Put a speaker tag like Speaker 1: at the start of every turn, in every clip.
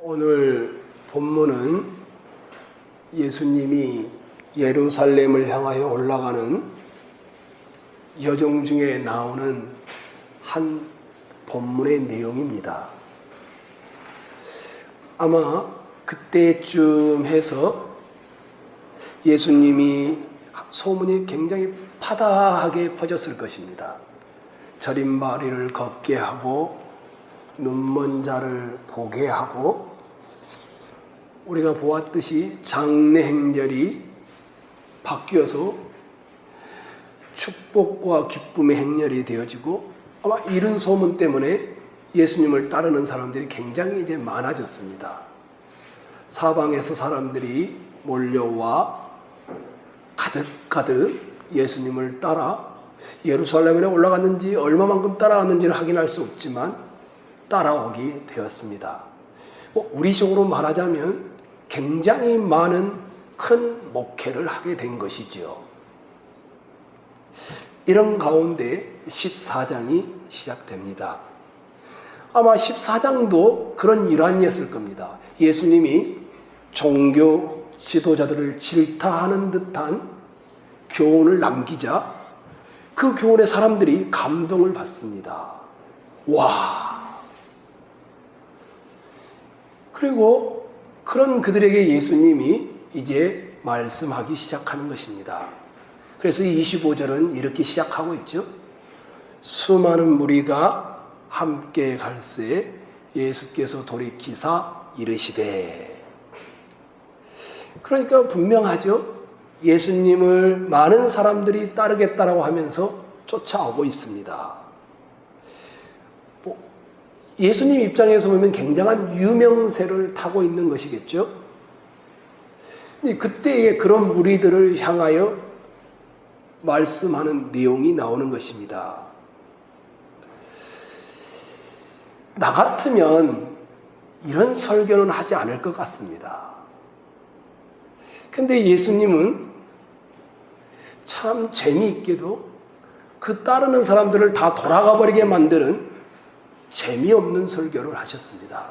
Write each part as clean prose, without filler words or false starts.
Speaker 1: 오늘 본문은 예수님이 예루살렘을 향하여 올라가는 여정 중에 나오는 한 본문의 내용입니다. 아마 그때쯤 해서 예수님이 소문이 굉장히 파다하게 퍼졌을 것입니다. 절임발이를 걷게 하고 눈먼 자를 보게 하고, 우리가 보았듯이 장래 행렬이 바뀌어서 축복과 기쁨의 행렬이 되어지고, 아마 이런 소문 때문에 예수님을 따르는 사람들이 굉장히 이제 많아졌습니다. 사방에서 사람들이 몰려와 가득가득 예수님을 따라 예루살렘에 올라갔는지 얼마만큼 따라갔는지를 확인할 수 없지만 따라오게 되었습니다. 우리식으로 말하자면 굉장히 많은 큰 목회를 하게 된 것이지요. 이런 가운데 14장이 시작됩니다. 아마 14장도 그런 일환이었을 겁니다. 예수님이 종교 지도자들을 질타하는 듯한 교훈을 남기자 그 교훈에 사람들이 감동을 받습니다. 와! 그리고 그런 그들에게 예수님이 이제 말씀하기 시작하는 것입니다. 그래서 25절은 이렇게 시작하고 있죠. 수많은 무리가 함께 갈새 예수께서 돌이키사 이르시되. 그러니까 분명하죠. 예수님을 많은 사람들이 따르겠다라고 하면서 쫓아오고 있습니다. 예수님 입장에서 보면 굉장한 유명세를 타고 있는 것이겠죠. 그때의 그런 무리들을 향하여 말씀하는 내용이 나오는 것입니다. 나 같으면 이런 설교는 하지 않을 것 같습니다. 근데 예수님은 참 재미있게도 그 따르는 사람들을 다 돌아가 버리게 만드는 재미없는 설교를 하셨습니다.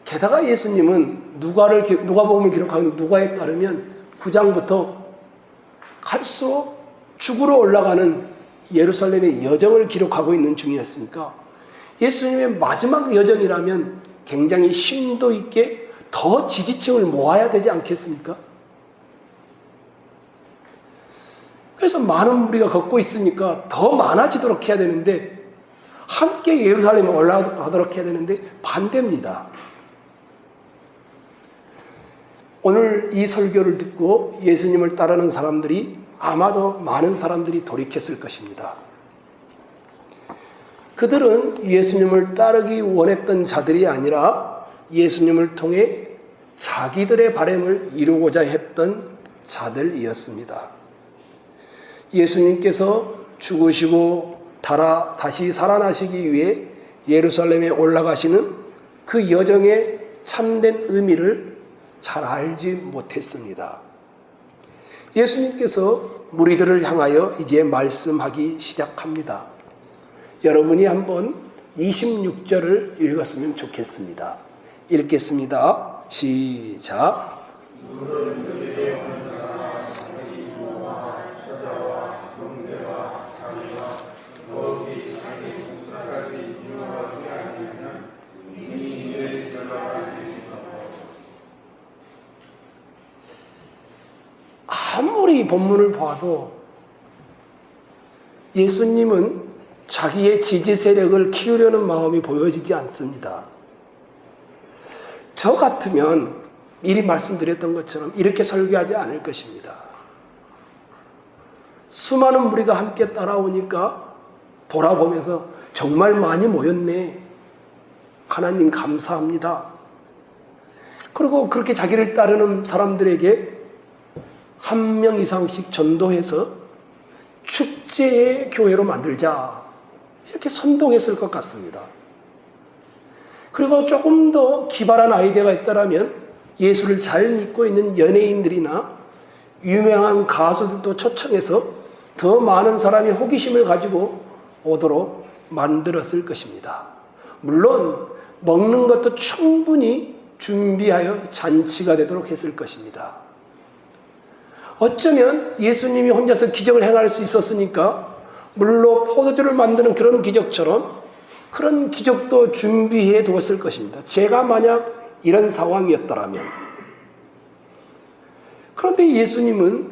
Speaker 1: 게다가 예수님은 누가복음을 기록하는 누가에 따르면 9장부터 갈수록 죽으러 올라가는 예루살렘의 여정을 기록하고 있는 중이었으니까 예수님의 마지막 여정이라면 굉장히 심도 있게 더 지지층을 모아야 되지 않겠습니까? 그래서 많은 무리가 걷고 있으니까 더 많아지도록 해야 되는데, 함께 예루살렘에 올라가도록 해야 되는데 반대입니다. 오늘 이 설교를 듣고 예수님을 따르는 사람들이 아마도 많은 사람들이 돌이켰을 것입니다. 그들은 예수님을 따르기 원했던 자들이 아니라 예수님을 통해 자기들의 바람을 이루고자 했던 자들이었습니다. 예수님께서 죽으시고 다시 살아나시기 위해 예루살렘에 올라가시는 그 여정의 참된 의미를 잘 알지 못했습니다. 예수님께서 무리들을 향하여 이제 말씀하기 시작합니다. 여러분이 한번 26절을 읽었으면 좋겠습니다. 읽겠습니다. 시작. 아무리 본문을 봐도 예수님은 자기의 지지 세력을 키우려는 마음이 보여지지 않습니다. 저 같으면 미리 말씀드렸던 것처럼 이렇게 설교하지 않을 것입니다. 수많은 무리가 함께 따라오니까 돌아보면서 정말 많이 모였네. 하나님 감사합니다. 그리고 그렇게 자기를 따르는 사람들에게 한 명 이상씩 전도해서 축제의 교회로 만들자, 이렇게 선동했을 것 같습니다. 그리고 조금 더 기발한 아이디어가 있다면 예수를 잘 믿고 있는 연예인들이나 유명한 가수들도 초청해서 더 많은 사람이 호기심을 가지고 오도록 만들었을 것입니다. 물론 먹는 것도 충분히 준비하여 잔치가 되도록 했을 것입니다. 어쩌면 예수님이 혼자서 기적을 행할 수 있었으니까 물로 포도주를 만드는 그런 기적처럼 그런 기적도 준비해 두었을 것입니다. 제가 만약 이런 상황이었더라면. 그런데 예수님은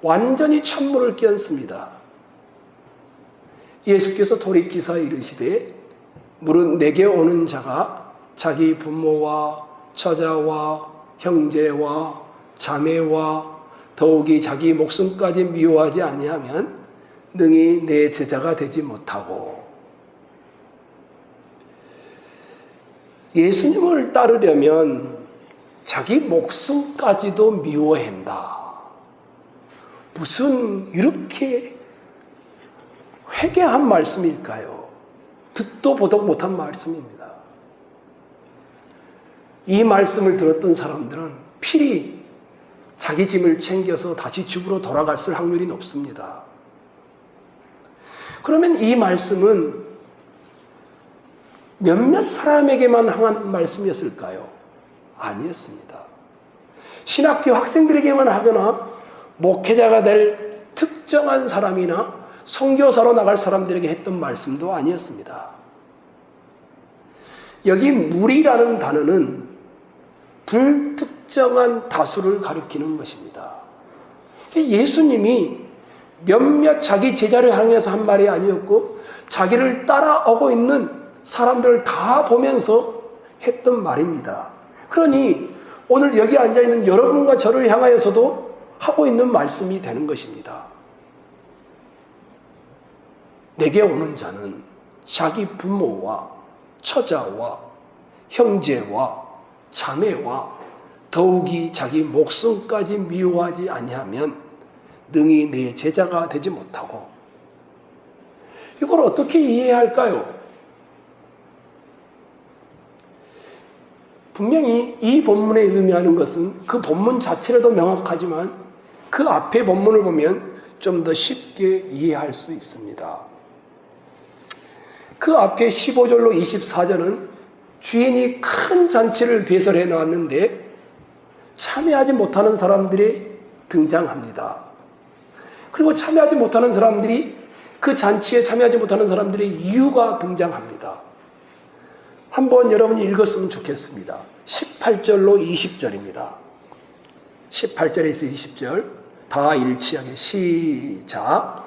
Speaker 1: 완전히 찬물을 끼얹습니다. 예수께서 돌이키사 이르시되 물은 내게 오는 자가 자기 부모와 처자와 형제와 자매와 더욱이 자기 목숨까지 미워하지 아니하면 능히 내 제자가 되지 못하고. 예수님을 따르려면 자기 목숨까지도 미워한다. 무슨 이렇게 회개한 말씀일까요? 듣도 보도 못한 말씀입니다. 이 말씀을 들었던 사람들은 필히 자기 짐을 챙겨서 다시 집으로 돌아갔을 확률이 높습니다. 그러면 이 말씀은 몇몇 사람에게만 향한 말씀이었을까요? 아니었습니다. 신학교 학생들에게만 하거나 목회자가 될 특정한 사람이나 선교사로 나갈 사람들에게 했던 말씀도 아니었습니다. 여기 물이라는 단어는 불특정한 다수를 가리키는 것입니다. 예수님이 몇몇 자기 제자를 향해서 한 말이 아니었고 자기를 따라오고 있는 사람들을 다 보면서 했던 말입니다. 그러니 오늘 여기 앉아있는 여러분과 저를 향하여서도 하고 있는 말씀이 되는 것입니다. 내게 오는 자는 자기 부모와 처자와 형제와 자매와 더욱이 자기 목숨까지 미워하지 아니하면 능히 내 제자가 되지 못하고. 이걸 어떻게 이해해야 할까요? 분명히 이 본문에 의미하는 것은 그 본문 자체라도 명확하지만 그 앞에 본문을 보면 좀 더 쉽게 이해할 수 있습니다. 그 앞에 15절로 24절은 주인이 큰 잔치를 배설해 놓았는데 참여하지 못하는 사람들이 등장합니다. 그리고 참여하지 못하는 사람들이 그 잔치에 참여하지 못하는 사람들의 이유가 등장합니다. 한번 여러분이 읽었으면 좋겠습니다. 18절로 20절입니다. 18절에서 20절 다 일치하게 시작.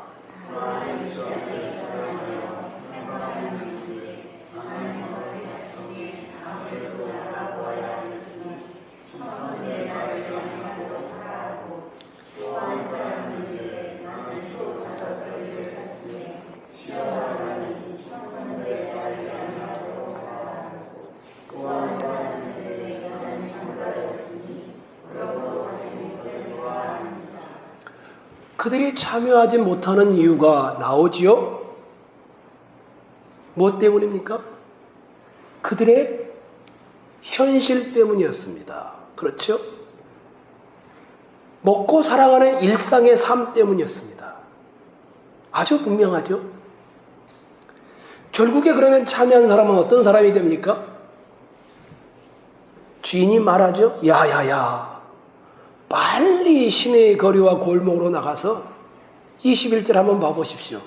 Speaker 1: 그들이 참여하지 못하는 이유가 나오지요? 무엇 때문입니까? 그들의 현실 때문이었습니다. 그렇죠? 먹고 살아가는 일상의 삶 때문이었습니다. 아주 분명하죠? 결국에 그러면 참여한 사람은 어떤 사람이 됩니까? 주인이 말하죠. 야야야, 빨리 시내의 거리와 골목으로 나가서 21절 한번 봐보십시오.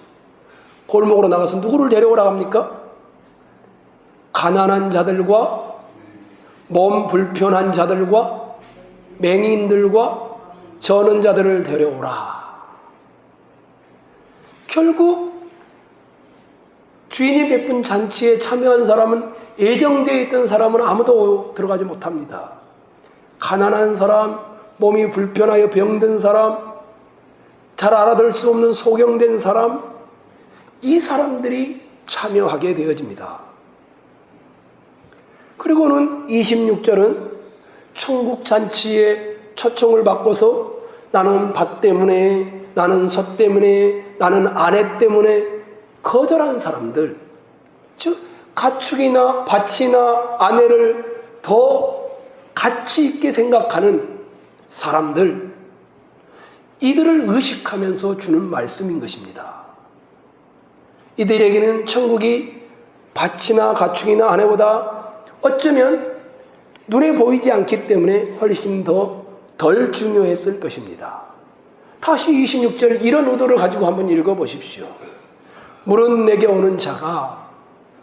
Speaker 1: 골목으로 나가서 누구를 데려오라고 합니까? 가난한 자들과 몸 불편한 자들과 맹인들과 저는 자들을 데려오라. 결국 주인이 베푼 잔치에 참여한 사람은, 예정되어 있던 사람은 아무도 들어가지 못합니다. 가난한 사람, 몸이 불편하여 병든 사람, 잘 알아들 수 없는 소경된 사람, 이 사람들이 참여하게 되어집니다. 그리고는 26절은 천국 잔치에 초청을 받고서 나는 밭 때문에, 나는 소 때문에, 나는 아내 때문에 거절한 사람들, 즉 가축이나 밭이나 아내를 더 가치 있게 생각하는 사람들, 이들을 의식하면서 주는 말씀인 것입니다. 이들에게는 천국이 밭이나 가축이나 아내보다 어쩌면 눈에 보이지 않기 때문에 훨씬 덜 중요했을 것입니다. 다시 26절 이런 의도를 가지고 한번 읽어보십시오. 물은 내게 오는 자가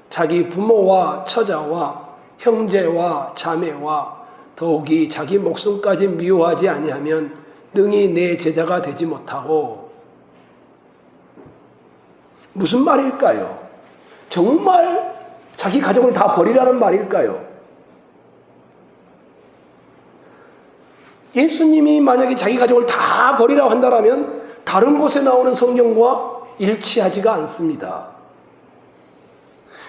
Speaker 1: 자기 부모와 처자와 형제와 자매와 더욱이 자기 목숨까지 미워하지 아니하면 능히 내 제자가 되지 못하고. 무슨 말일까요? 정말 자기 가족을 다 버리라는 말일까요? 예수님이 만약에 자기 가족을 다 버리라고 한다면 다른 곳에 나오는 성경과 일치하지가 않습니다.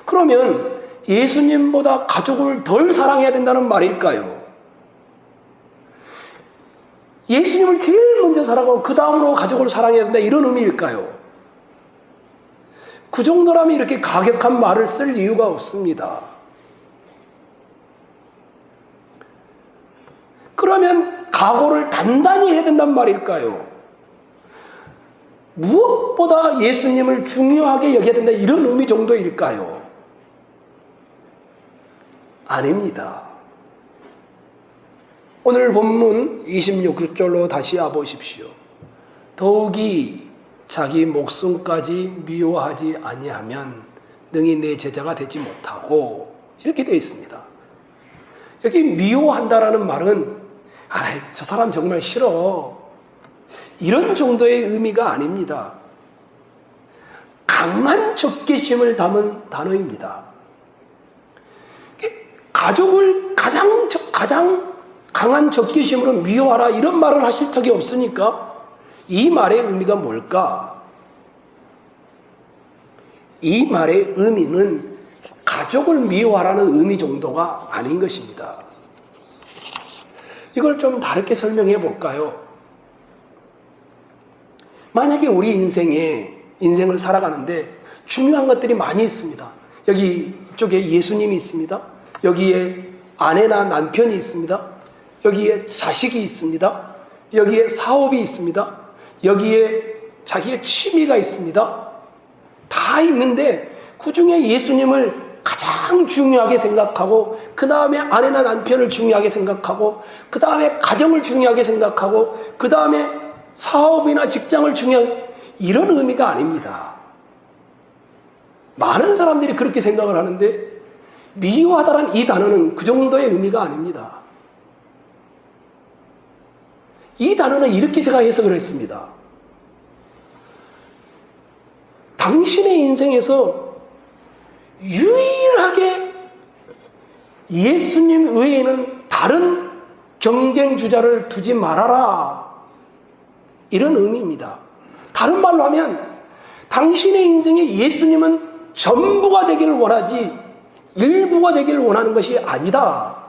Speaker 1: 그러면 예수님보다 가족을 덜 사랑해야 된다는 말일까요? 예수님을 제일 먼저 사랑하고 그 다음으로 가족을 사랑해야 된다 이런 의미일까요? 그 정도라면 이렇게 가격한 말을 쓸 이유가 없습니다. 그러면 각오를 단단히 해야 된단 말일까요? 무엇보다 예수님을 중요하게 여겨야 된다 이런 의미 정도일까요? 아닙니다. 오늘 본문 26절로 다시 와보십시오. 더욱이 자기 목숨까지 미워하지 아니하면 능히 내 제자가 되지 못하고 이렇게 되어 있습니다. 여기 미워한다라는 말은 저 사람 정말 싫어 이런 정도의 의미가 아닙니다. 강한 적개심을 담은 단어입니다. 가족을 가장 강한 적개심으로 미워하라 이런 말을 하실 적이 없으니까 이 말의 의미가 뭘까? 이 말의 의미는 가족을 미워하라는 의미 정도가 아닌 것입니다. 이걸 좀 다르게 설명해 볼까요? 만약에 우리 인생을 살아가는데 중요한 것들이 많이 있습니다. 여기 이쪽에 예수님이 있습니다. 여기에 아내나 남편이 있습니다. 여기에 자식이 있습니다. 여기에 사업이 있습니다. 여기에 자기의 취미가 있습니다. 다 있는데 그 중에 예수님을 가장 중요하게 생각하고 그 다음에 아내나 남편을 중요하게 생각하고 그 다음에 가정을 중요하게 생각하고 그 다음에 사업이나 직장을 중요하게 이런 의미가 아닙니다. 많은 사람들이 그렇게 생각을 하는데 미워하다란 이 단어는 그 정도의 의미가 아닙니다. 이 단어는 이렇게 제가 해석을 했습니다. 당신의 인생에서 유일하게 예수님 외에는 다른 경쟁 주자를 두지 말아라. 이런 의미입니다. 다른 말로 하면 당신의 인생에 예수님은 전부가 되기를 원하지 일부가 되기를 원하는 것이 아니다.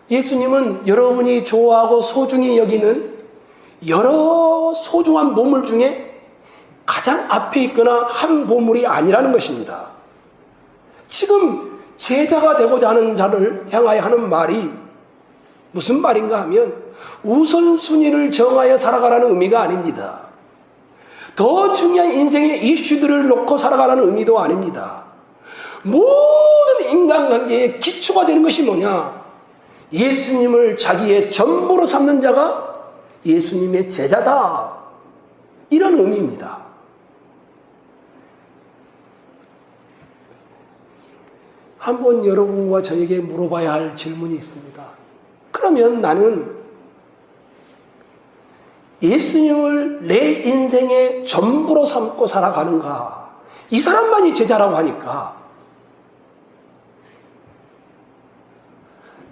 Speaker 1: 예수님은 여러분이 좋아하고 소중히 여기는 여러 소중한 보물 중에 가장 앞에 있거나 한 보물이 아니라는 것입니다. 지금 제자가 되고자 하는 자를 향하여 하는 말이 무슨 말인가 하면 우선순위를 정하여 살아가라는 의미가 아닙니다. 더 중요한 인생의 이슈들을 놓고 살아가라는 의미도 아닙니다. 모든 인간관계의 기초가 되는 것이 뭐냐? 예수님을 자기의 전부로 삼는 자가 예수님의 제자다. 이런 의미입니다. 한번 여러분과 저에게 물어봐야 할 질문이 있습니다. 그러면 나는 예수님을 내 인생의 전부로 삼고 살아가는가? 이 사람만이 제자라고 하니까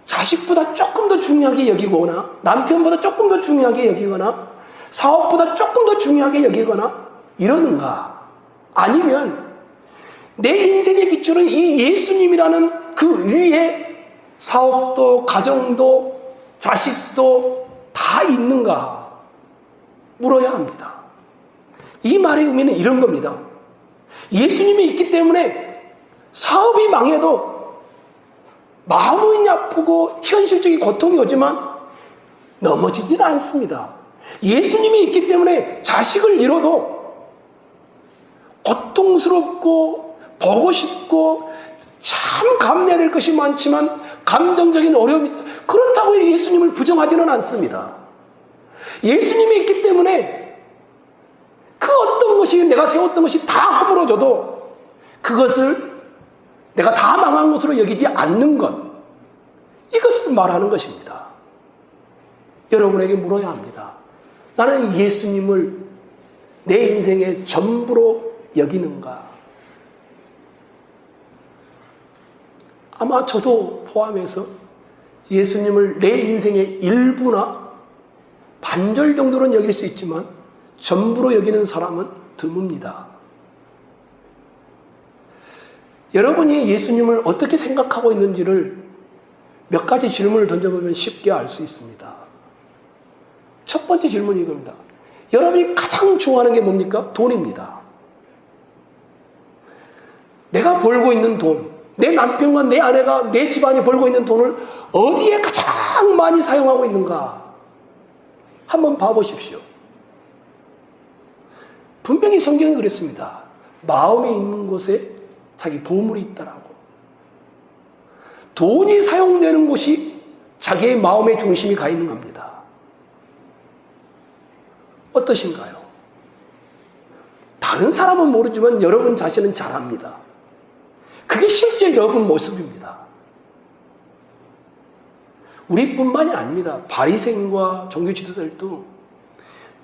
Speaker 1: 자식보다 조금 더 중요하게 여기거나 남편보다 조금 더 중요하게 여기거나 사업보다 조금 더 중요하게 여기거나 이러는가? 아니면 내 인생의 기초는 이 예수님이라는 그 위에 사업도 가정도 자식도 다 있는가? 물어야 합니다. 이 말의 의미는 이런 겁니다. 예수님이 있기 때문에 사업이 망해도 마음이 아프고 현실적인 고통이 오지만 넘어지지는 않습니다. 예수님이 있기 때문에 자식을 잃어도 고통스럽고 보고 싶고 참 감내해야 될 것이 많지만 감정적인 어려움이 그렇다고 예수님을 부정하지는 않습니다. 예수님이 있기 때문에 그 어떤 것이 내가 세웠던 것이 다 허물어져도 그것을 내가 다 망한 것으로 여기지 않는 것, 이것을 말하는 것입니다. 여러분에게 물어야 합니다. 나는 예수님을 내 인생의 전부로 여기는가? 아마 저도 포함해서 예수님을 내 인생의 일부나 반절 정도는 여길 수 있지만 전부로 여기는 사람은 드뭅니다. 여러분이 예수님을 어떻게 생각하고 있는지를 몇 가지 질문을 던져보면 쉽게 알 수 있습니다. 첫 번째 질문이 이겁니다. 여러분이 가장 좋아하는 게 뭡니까? 돈입니다. 내가 벌고 있는 돈, 내 남편과 내 아내가 내 집안이 벌고 있는 돈을 어디에 가장 많이 사용하고 있는가? 한번 봐보십시오. 분명히 성경이 그랬습니다. 마음에 있는 곳에 자기 보물이 있다라고. 돈이 사용되는 곳이 자기의 마음의 중심이 가 있는 겁니다. 어떠신가요? 다른 사람은 모르지만 여러분 자신은 잘 압니다. 그게 실제 여러분 모습입니다. 우리뿐만이 아닙니다. 바리새인과 종교 지도자들도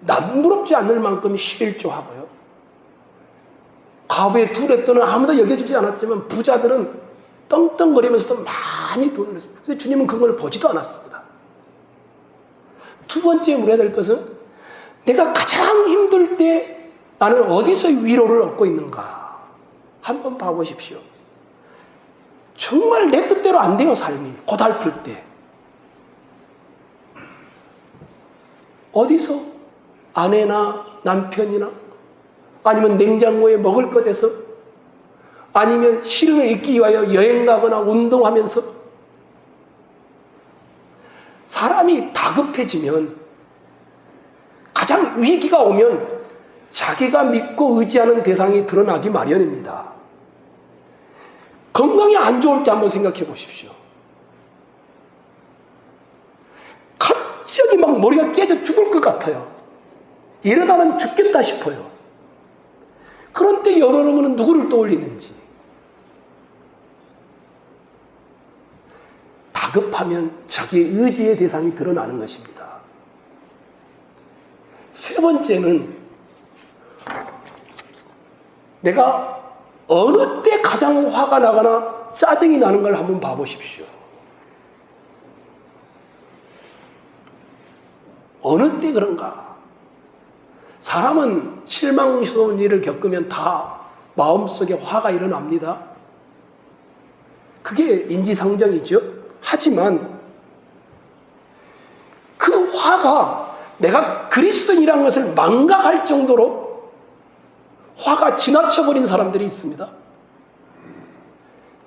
Speaker 1: 남부럽지 않을 만큼 실조하고요. 과부의 두 랩돈은 아무도 여겨주지 않았지만 부자들은 떵떵거리면서도 많이 돈을 냈습니다. 근데 주님은 그걸 보지도 않았습니다. 두 번째 물어야 될 것은 내가 가장 힘들 때 나는 어디서 위로를 얻고 있는가? 한번 봐보십시오. 정말 내 뜻대로 안 돼요, 삶이. 고달플 때. 어디서? 아내나 남편이나 아니면 냉장고에 먹을 것에서 아니면 시름을 잊기 위하여 여행 가거나 운동하면서 사람이 다급해지면 가장 위기가 오면 자기가 믿고 의지하는 대상이 드러나기 마련입니다. 건강이 안 좋을 때 한번 생각해 보십시오. 갑자기 막 머리가 깨져 죽을 것 같아요. 이러다는 죽겠다 싶어요. 그런 때 여러분은 누구를 떠올리는지. 다급하면 자기의 의지의 대상이 드러나는 것입니다. 세 번째는 내가 어느 때 가장 화가 나거나 짜증이 나는 걸 한번 봐보십시오. 어느 때 그런가? 사람은 실망스러운 일을 겪으면 다 마음속에 화가 일어납니다. 그게 인지상정이죠. 하지만 그 화가 내가 그리스도인이라는 것을 망각할 정도로 화가 지나쳐버린 사람들이 있습니다.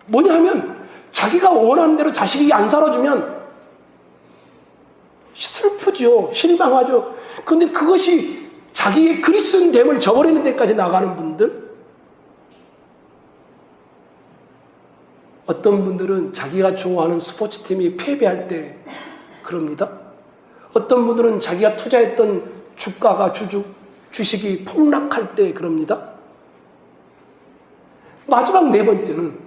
Speaker 1: 뭐냐 하면 자기가 원하는 대로 자식이 안 살아주면 슬프죠. 실망하죠. 그런데 그것이 자기의 그리스도인됨을 저버리는 데까지 나가는 분들, 어떤 분들은 자기가 좋아하는 스포츠팀이 패배할 때 그럽니다. 어떤 분들은 자기가 투자했던 주가가 주식이 폭락할 때 그럽니다. 마지막 네 번째는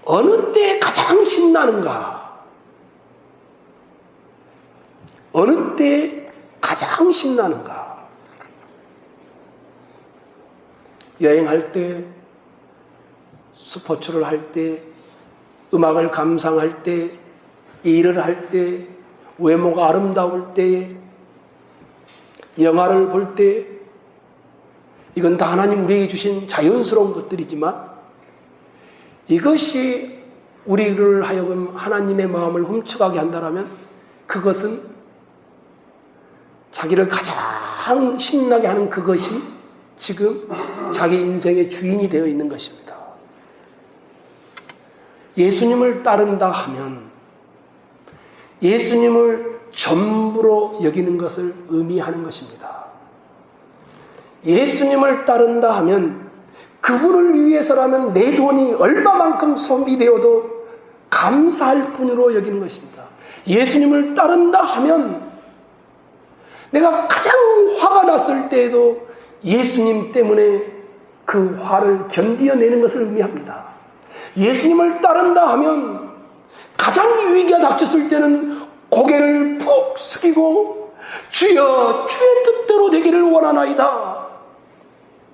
Speaker 1: 어느 때 가장 신나는가? 어느 때 가장 신나는가? 여행할 때, 스포츠를 할 때, 음악을 감상할 때, 일을 할 때, 외모가 아름다울 때, 영화를 볼 때, 이건 다 하나님 우리에게 주신 자연스러운 것들이지만 이것이 우리를 하여금 하나님의 마음을 훔쳐가게 한다면 그것은 자기를 가장 신나게 하는 그것이 지금 자기 인생의 주인이 되어 있는 것입니다. 예수님을 따른다 하면 예수님을 전부로 여기는 것을 의미하는 것입니다. 예수님을 따른다 하면 그분을 위해서라면 내 돈이 얼마만큼 소비되어도 감사할 뿐으로 여기는 것입니다. 예수님을 따른다 하면 내가 가장 화가 났을 때에도 예수님 때문에 그 화를 견디어내는 것을 의미합니다. 예수님을 따른다 하면 가장 위기가 닥쳤을 때는 고개를 푹 숙이고 주여 주의 뜻대로 되기를 원하나이다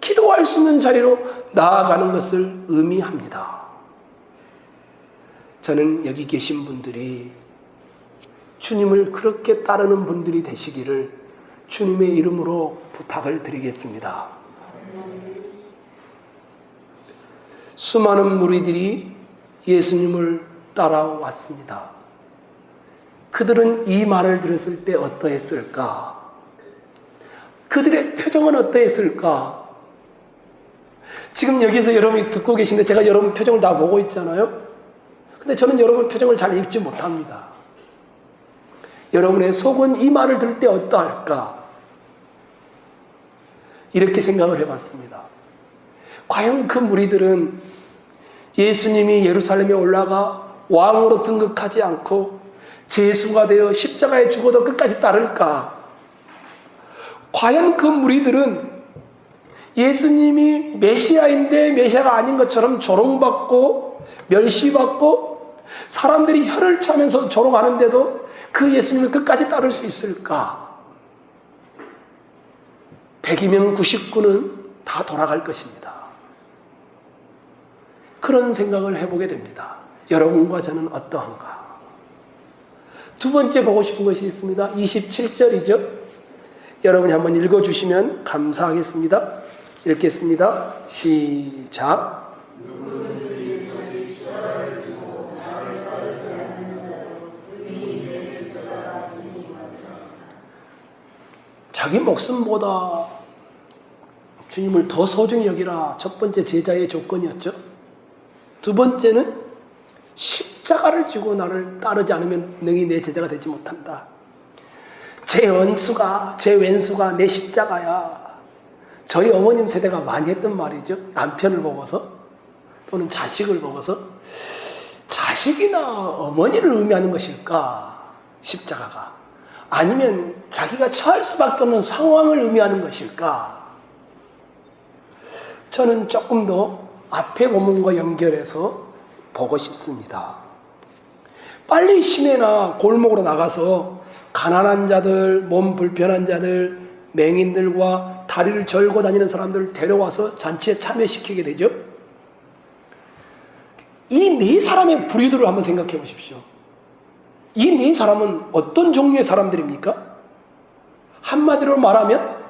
Speaker 1: 기도할 수 있는 자리로 나아가는 것을 의미합니다. 저는 여기 계신 분들이 주님을 그렇게 따르는 분들이 되시기를 주님의 이름으로 부탁을 드리겠습니다. 수많은 무리들이 예수님을 따라왔습니다. 그들은 이 말을 들었을 때 어떠했을까? 그들의 표정은 어떠했을까? 지금 여기서 여러분이 듣고 계신데 제가 여러분 표정을 다 보고 있잖아요. 근데 저는 여러분 표정을 잘 읽지 못합니다. 여러분의 속은 이 말을 들을 때 어떠할까? 이렇게 생각을 해봤습니다. 과연 그 무리들은 예수님이 예루살렘에 올라가 왕으로 등극하지 않고 제수가 되어 십자가에 죽어도 끝까지 따를까? 과연 그 무리들은 예수님이 메시아인데 메시아가 아닌 것처럼 조롱받고 멸시받고 사람들이 혀를 차면서 조롱하는데도 그 예수님을 끝까지 따를 수 있을까? 100이면 99는 다 돌아갈 것입니다. 그런 생각을 해보게 됩니다. 여러분과 저는 어떠한가? 두 번째 보고 싶은 것이 있습니다. 27절이죠. 여러분이 한번 읽어주시면 감사하겠습니다. 읽겠습니다. 시작. 자기 목숨보다 주님을 더 소중히 여기라. 첫 번째 제자의 조건이었죠. 두 번째는 십자가를 지고 나를 따르지 않으면 너희 내 제자가 되지 못한다. 제 원수가, 제 왼수가 내 십자가야. 저희 어머님 세대가 많이 했던 말이죠. 남편을 보고서 또는 자식을 보고서 자식이나 어머니를 의미하는 것일까? 십자가가. 아니면 자기가 처할 수밖에 없는 상황을 의미하는 것일까? 저는 조금 더 앞에 본문과 연결해서 보고 싶습니다. 빨리 시내나 골목으로 나가서 가난한 자들, 몸 불편한 자들, 맹인들과 다리를 절고 다니는 사람들을 데려와서 잔치에 참여시키게 되죠. 이 네 사람의 부류들을 한번 생각해 보십시오. 이 네 사람은 어떤 종류의 사람들입니까? 한마디로 말하면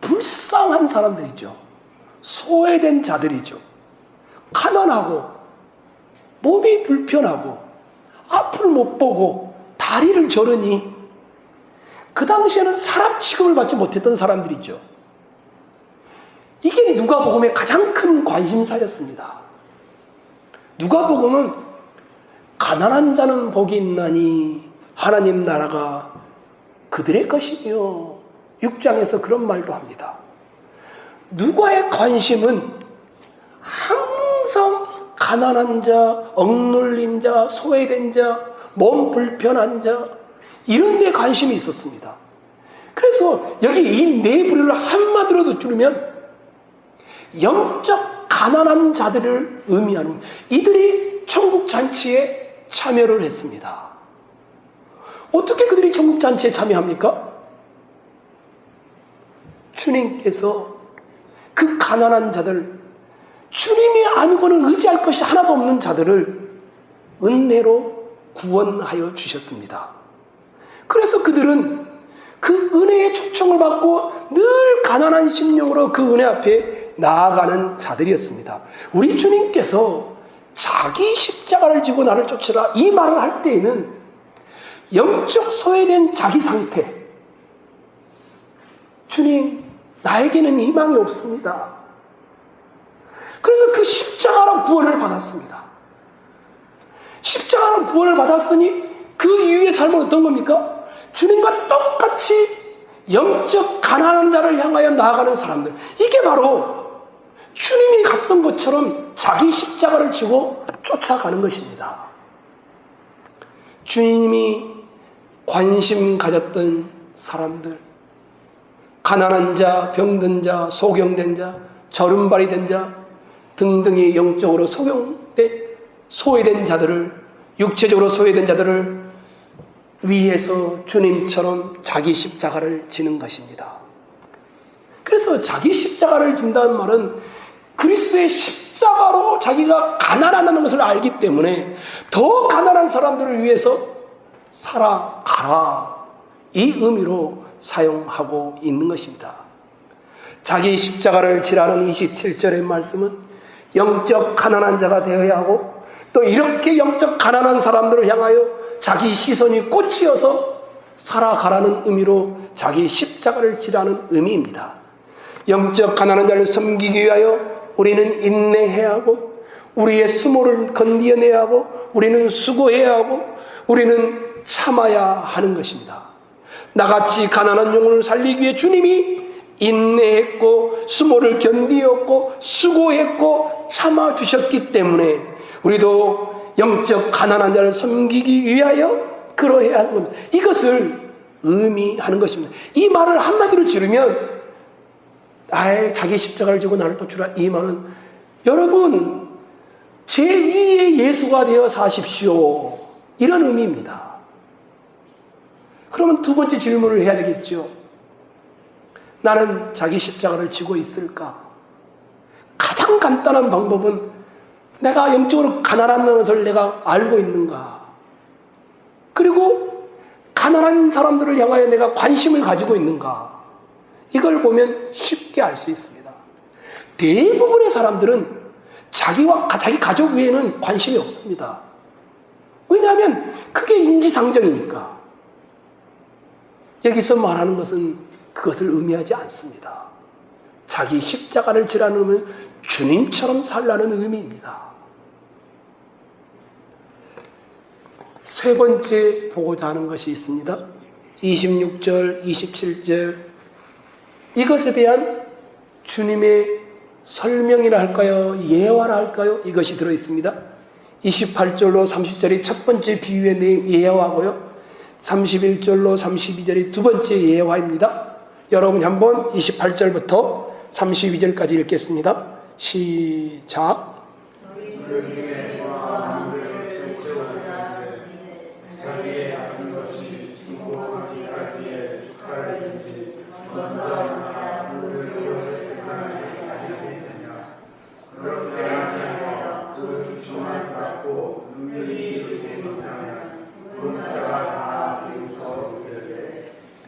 Speaker 1: 불쌍한 사람들이죠. 소외된 자들이죠. 가난하고 몸이 불편하고 앞을 못 보고 다리를 저르니 그 당시에는 사람 취급을 받지 못했던 사람들이죠. 이게 누가복음의 가장 큰 관심사였습니다. 누가복음은 가난한 자는 복이 있나니 하나님 나라가 그들의 것이며 6장에서 그런 말도 합니다. 누가의 관심은 항상 가난한 자, 억눌린 자, 소외된 자, 몸 불편한 자 이런 데 관심이 있었습니다. 그래서 여기 이 네 부류를 한마디로도 줄이면 영적 가난한 자들을 의미하는 이들이 천국 잔치에 참여를 했습니다. 어떻게 그들이 천국 잔치에 참여합니까? 주님께서 그 가난한 자들, 주님이 아니고는 의지할 것이 하나도 없는 자들을 은혜로 구원하여 주셨습니다. 그래서 그들은 그 은혜의 초청을 받고 늘 가난한 심령으로 그 은혜 앞에 나아가는 자들이었습니다. 우리 주님께서 자기 십자가를 지고 나를 쫓으라 이 말을 할 때에는 영적 소외된 자기 상태, 주님 나에게는 희망이 없습니다. 그래서 그 십자가로 구원을 받았습니다. 십자가로 구원을 받았으니 그 이후의 삶은 어떤 겁니까? 주님과 똑같이 영적 가난한 자를 향하여 나아가는 사람들, 이게 바로 주님이 갔던 것처럼 자기 십자가를 지고 쫓아가는 것입니다. 주님이 관심 가졌던 사람들, 가난한 자, 병든 자, 소경된 자, 저른발이 된 자 등등이 영적으로 소외된 자들을, 육체적으로 소외된 자들을 위해서 주님처럼 자기 십자가를 지는 것입니다. 그래서 자기 십자가를 진다는 말은 그리스도의 십자가로 자기가 가난하다는 것을 알기 때문에 더 가난한 사람들을 위해서 살아가라, 이 의미로 사용하고 있는 것입니다. 자기 십자가를 지라는 27절의 말씀은 영적 가난한 자가 되어야 하고, 또 이렇게 영적 가난한 사람들을 향하여 자기 시선이 꽂히어서 살아가라는 의미로 자기 십자가를 지라는 의미입니다. 영적 가난한 자를 섬기기 위하여 우리는 인내해야 하고, 우리의 수모를 건디어내야 하고, 우리는 수고해야 하고, 우리는 참아야 하는 것입니다. 나같이 가난한 영혼을 살리기 위해 주님이 인내했고, 수모를 견디었고, 수고했고, 참아주셨기 때문에 우리도 영적 가난한 자를 섬기기 위하여 그러해야 하는 겁니다. 이것을 의미하는 것입니다. 이 말을 한마디로 지르면, 자기 십자가를 지고 나를 쫓으라, 이 말은 여러분 제2의 예수가 되어 사십시오, 이런 의미입니다. 그러면 두 번째 질문을 해야 되겠죠. 나는 자기 십자가를 지고 있을까? 가장 간단한 방법은 내가 영적으로 가난한 것을 내가 알고 있는가? 그리고 가난한 사람들을 향하여 내가 관심을 가지고 있는가? 이걸 보면 쉽게 알 수 있습니다. 대부분의 사람들은 자기와 자기 가족 외에는 관심이 없습니다. 왜냐하면 그게 인지상정이니까. 여기서 말하는 것은 그것을 의미하지 않습니다. 자기 십자가를 지라는 의미는 주님처럼 살라는 의미입니다. 세 번째 보고자 하는 것이 있습니다. 26절, 27절, 이것에 대한 주님의 설명이라 할까요? 예화라 할까요? 이것이 들어있습니다. 28절로 30절이 첫 번째 비유의 예화고요. 31절로 32절이 두 번째 예화입니다. 여러분이 한번 28절부터 32절까지 읽겠습니다. 시작.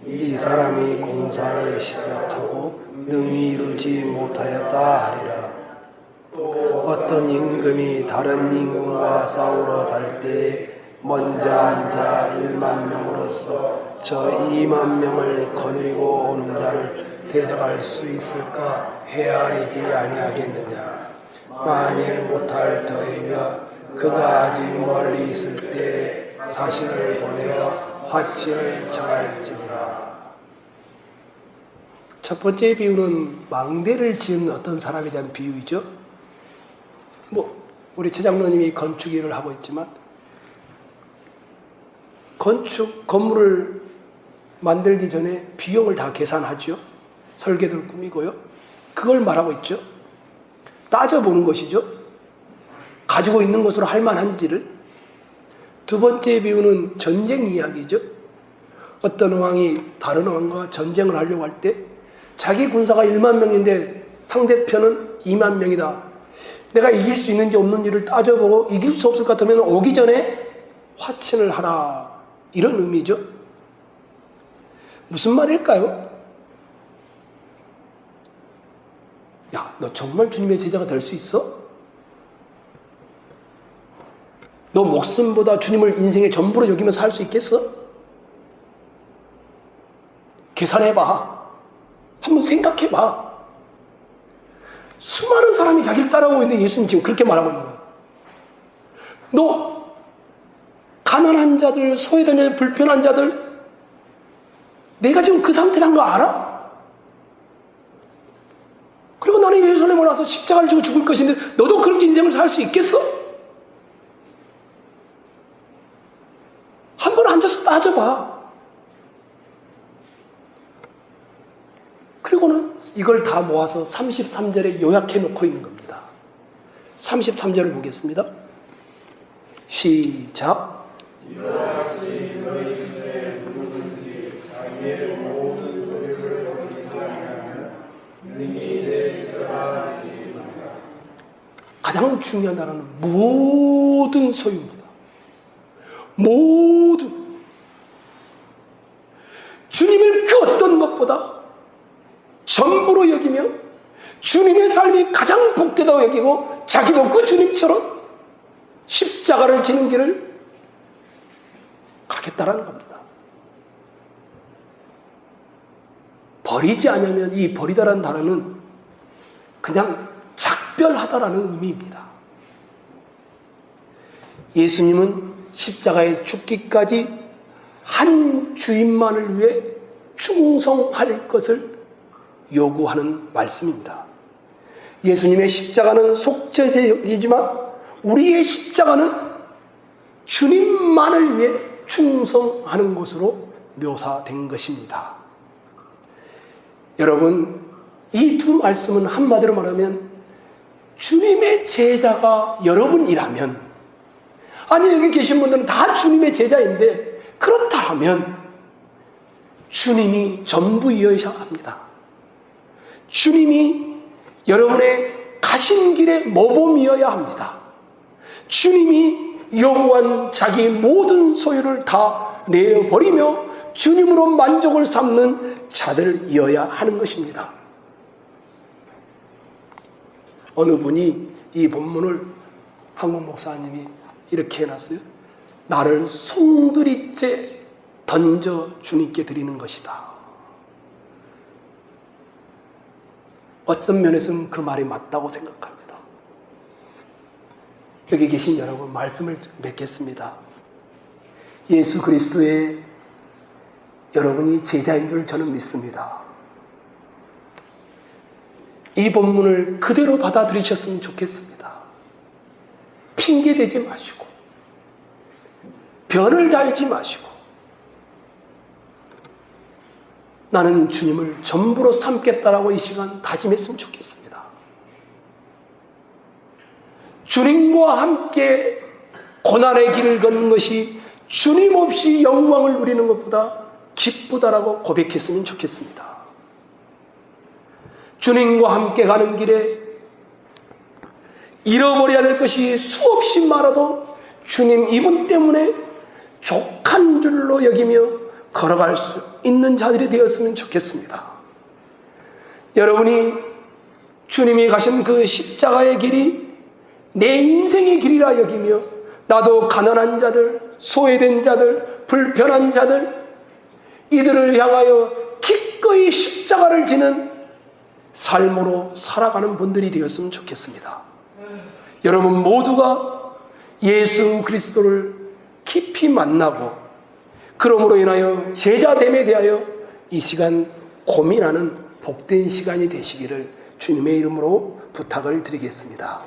Speaker 1: 이 사람이 공사를 시작하고 능히 이루지 못하였다 하리라. 어떤 임금이 다른 임금과 싸우러 갈 때에 먼저 앉아 1만 명으로서 저 2만 명을 거느리고 오는 자를 대적할 수 있을까 헤아리지 아니하겠느냐. 만일 못할 터이며 그가 아직 멀리 있을 때 사신을 보내어 화친을 청할지니라. 첫 번째 비유는 망대를 지은 어떤 사람에 대한 비유이죠. 우리 최 장로님이 건축 일을 하고 있지만 건물을 만들기 전에 비용을 다 계산하죠. 설계도를 꾸미고요. 그걸 말하고 있죠. 따져보는 것이죠. 가지고 있는 것으로 할 만한지를. 두 번째 비유는 전쟁 이야기죠. 어떤 왕이 다른 왕과 전쟁을 하려고 할 때 자기 군사가 1만 명인데 상대편은 2만 명이다. 내가 이길 수 있는지 없는지를 따져보고 이길 수 없을 것 같으면 오기 전에 화친을 하라. 이런 의미죠. 무슨 말일까요? 야, 너 정말 주님의 제자가 될 수 있어? 너 목숨보다 주님을 인생의 전부로 여기면서 살 수 있겠어? 계산해봐. 한번 생각해봐. 수많은 사람이 자기를 따라오고 있는데 예수님 지금 그렇게 말하고 있는 거야. 너 가난한 자들, 소외된 자들, 불편한 자들, 내가 지금 그 상태란 거 알아? 그리고 나는 예루살렘에 와서 십자가를 지고 죽을 것인데 너도 그렇게 인생을 살 수 있겠어? 한번 앉아서 따져봐. 그리고는 이걸 다 모아서 33절에 요약해 놓고 있는 겁니다. 33절을 보겠습니다. 시작. 가장 중요한 나라는 모든 소유입니다. 모든. 주님을 그 어떤 것보다 전부로 여기며 주님의 삶이 가장 복되다고 여기고 자기도 그 주님처럼 십자가를 지는 길을 가겠다라는 겁니다. 버리지 않으면 이 버리다라는 단어는 그냥 작별하다라는 의미입니다. 예수님은 십자가에 죽기까지 한 주인만을 위해 충성할 것을 요구하는 말씀입니다. 예수님의 십자가는 속죄제이지만 우리의 십자가는 주님만을 위해 충성하는 것으로 묘사된 것입니다. 여러분, 이 두 말씀은 한마디로 말하면 주님의 제자가 여러분이라면, 아니 여기 계신 분들은 다 주님의 제자인데 그렇다면 주님이 전부이어야 합니다. 주님이 여러분의 가신 길의 모범이어야 합니다. 주님이 요구한 자기 모든 소유를 다 내어버리며 주님으로 만족을 삼는 자들이어야 하는 것입니다. 어느 분이 이 본문을 한국 목사님이 이렇게 해놨어요. 나를 송두리째 던져 주님께 드리는 것이다. 어떤 면에서는 그 말이 맞다고 생각합니다. 여기 계신 여러분, 말씀을 맺겠습니다. 예수 그리스도의 여러분이 제자인 줄 저는 믿습니다. 이 본문을 그대로 받아들이셨으면 좋겠습니다. 핑계대지 마시고 변을 달지 마시고 나는 주님을 전부로 삼겠다라고 이 시간 다짐했으면 좋겠습니다. 주님과 함께 고난의 길을 걷는 것이 주님 없이 영광을 누리는 것보다 기쁘다라고 고백했으면 좋겠습니다. 주님과 함께 가는 길에 잃어버려야 될 것이 수없이 많아도 주님 이분 때문에 족한 줄로 여기며 걸어갈 수 있는 자들이 되었으면 좋겠습니다. 여러분이 주님이 가신 그 십자가의 길이 내 인생의 길이라 여기며 나도 가난한 자들, 소외된 자들, 불편한 자들 이들을 향하여 기꺼이 십자가를 지는 삶으로 살아가는 분들이 되었으면 좋겠습니다. 여러분 모두가 예수 그리스도를 깊이 만나고 그러므로 인하여 제자됨에 대하여 이 시간 고민하는 복된 시간이 되시기를 주님의 이름으로 부탁을 드리겠습니다.